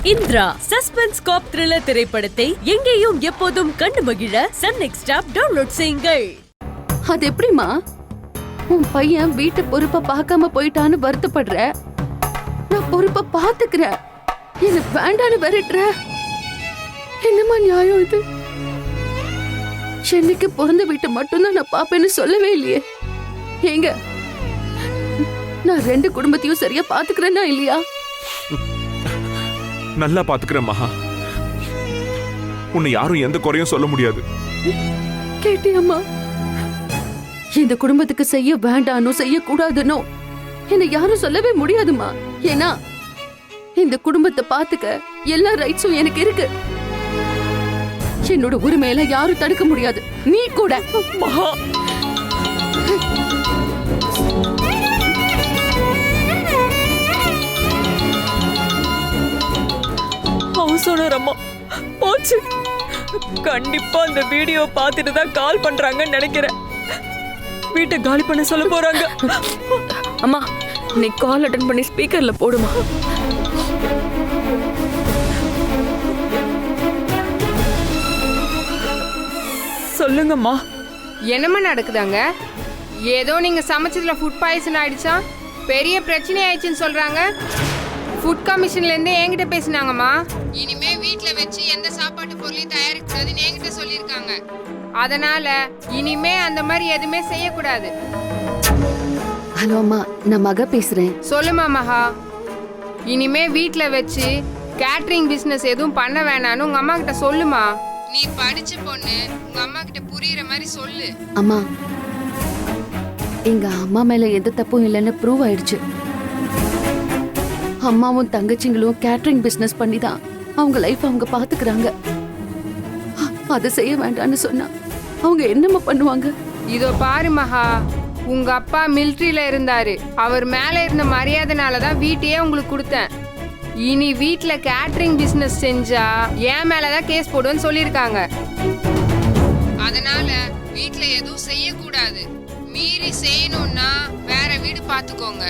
Indira suspense காப் thriller திரைப்படத்தை எங்கேயும் எப்போதும் கண்டு மகிழ சன் நெக்ஸ்ட் ஆப் டவுன்லோட் செய்யுங்கள். அது எப்படிமா உன் பையன் வீட்டு பொறுப்பை பார்க்காம போயிட்டான்னு வருத்தப்படுற? நான் பொறுப்பை பாத்துக்கிறேன், எனக்கு வேண்டான்னு விரட்டுற. என்னமா நியாயம் இது? சென்னைக்கு பிறந்த வீட்டை மட்டும்தான் நான் பாப்பேன்னு சொல்லவே இல்லையே. ஏங்க, நான் 2 குடும்பத்தையும் சரியா பாத்துக்கிறேன்னா இல்லையா? நல்லா பாத்துக்கிறேன் மகா. உன்னை யாரும் எந்த குறையும் சொல்ல முடியாது. கேட்டியம்மா? இந்த குடும்பத்துக்கு செய்ய வேண்டானோ செய்ய கூடாதுனோ என்ன யாரும் சொல்லவே முடியாதுமா. ஏன்னா இந்த குடும்பத்தை பாத்துக்க எல்லா ரைட்ஸும் எனக்கு இருக்கு. என்னோட உரிமையில யாரும் தடுக்க முடியாது, நீ கூட. மகா, சொன்னாரம்மா போச்சு. கண்டிப்பா அந்த வீடியோ பார்த்துட்டு தான் கால் பண்றாங்கன்னு நினைக்கிறேன். வீட்டை காலி பண்ண சொல்ல போறாங்க. அம்மா, நீ கால் அட்டெண்ட் பண்ணி ஸ்பீக்கர்ல போடுமா. சொல்லுங்கம்மா. என்னம்மா நடக்குதாங்க? ஏதோ நீங்க சமைச்சதுல ஃபுட் பாய்சன் ஆயிடுச்சா, பெரிய பிரச்சனை ஆயிடுச்சுன்னு சொல்றாங்க. ஃபுட் கமிஷன்ல இருந்து என்கிட்ட பேசினாங்கம்மா. இனிமே வீட்ல வச்சு எந்த சாப்பாட்டு பொருளையும் தயாரிக்கூடாதுன்னு என்கிட்ட சொல்லியிருக்காங்க. அதனால இனிமே அந்த மாதிரி எதுவுமே செய்யக்கூடாது. ஹலோ அம்மா, நான் மகா பேசுறேன். சொல்லுமா மகா. இனிமே வீட்ல வச்சு கேட்டரிங் பிசினஸ் எதுவும் பண்ண வேணான்னு உங்க அம்மா கிட்ட சொல்லுமா. நீ படிச்ச பொண்ணு, உங்க அம்மா கிட்ட புரியுற மாதிரி சொல்லு. அம்மா, எங்க அம்மா மேல எந்த தப்பும் இல்லைன்னு ப்ரூவ் ஆயிடுச்சு. அம்மாவும் தங்கச்சிங்களும் கேட்டரிங் பிசினஸ் பண்ணி தான் அவங்க லைஃப் அவங்க பாத்துக்கிறாங்க. அதை செய்ய வேண்டாம்னு சொன்னா அவங்க என்னம்மா பண்ணுவாங்க? இதோ பாரு மகா, உங்க அப்பா மிலிட்டரியில இருந்தாரு. அவர் மேல இருந்த மரியாதைனாலதான் வீட்டையே உங்களுக்கு கொடுத்தேன். இனி வீட்ல கேட்டரிங் பிசினஸ் செஞ்சா என் மேலதான் கேஸ் போடுவேன்னு சொல்லியிருக்காங்க. அதனால வீட்ல எதுவும் செய்யக்கூடாது. மீறி செய்யணும்னா வேற வீடு பாத்துக்கோங்க.